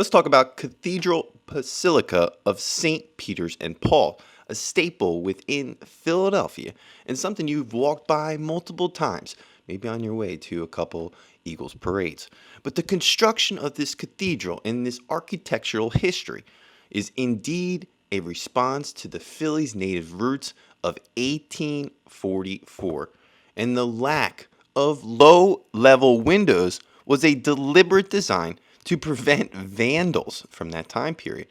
Let's talk about Cathedral Basilica of St. Peter's and Paul, a staple within Philadelphia and something you've walked by multiple times, maybe on your way to a couple Eagles parades. But the construction of this cathedral and this architectural history is indeed a response to the Phillies' native roots of 1844, and the lack of low-level windows was a deliberate design to prevent vandals from that time period.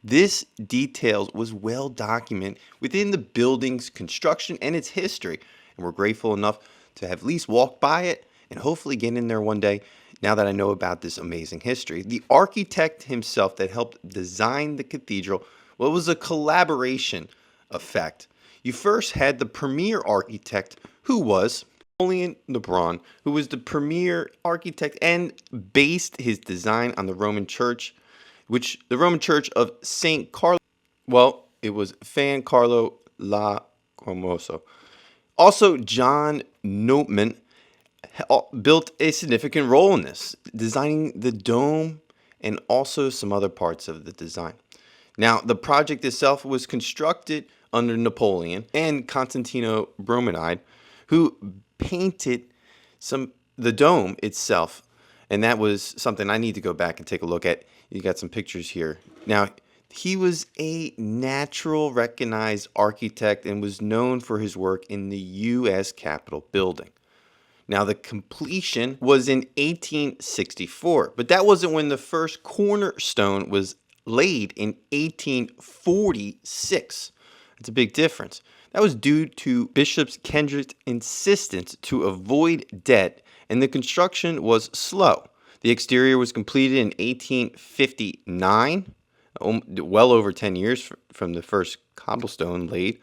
This detail was well documented within the building's construction and its history, and we're grateful enough to have at least walked by it and hopefully get in there one day now that I know about this amazing history. The architect himself that helped design the cathedral, well, it was a collaboration effect. You first had the premier architect, who was Napoleon Lebron, who was the premier architect and based his design on the Roman church, which the Roman church of St. Carlo, well, it was Fan Carlo La Cormoso. Also, John Notman built a significant role in this, designing the dome and also some other parts of the design. Now, the project itself was constructed under Napoleon and Constantino Bromanide, who painted the dome itself, and that was something I need to go back and take a look at. You got some pictures here. Now, he was a natural recognized architect and was known for his work in the U.S. Capitol building. Now, the completion was in 1864, but that wasn't when the first cornerstone was laid in 1846. It's a big difference. That was due to Bishop Kendrick's insistence to avoid debt, and the construction was slow. The exterior was completed in 1859, well over 10 years from the first cobblestone laid.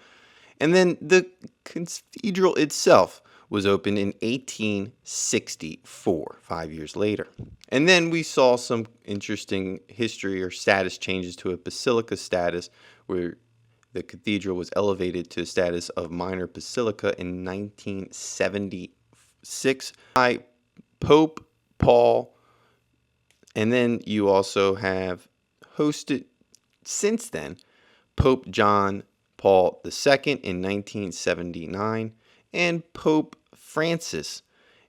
And then the cathedral itself was opened in 1864, 5 years later. And then we saw some interesting history or status changes to a basilica status, where the cathedral was elevated to the status of minor basilica in 1976 by Pope Paul. And then you also have hosted, since then, Pope John Paul II in 1979 and Pope Francis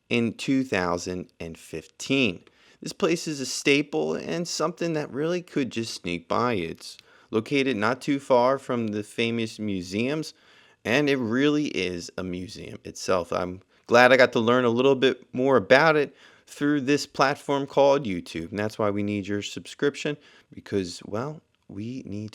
in 2015. This place is a staple and something that really could just sneak by. It's located not too far from the famous museums, and it really is a museum itself. I'm glad I got to learn a little bit more about it through this platform called YouTube, and that's why we need your subscription, because, well, we need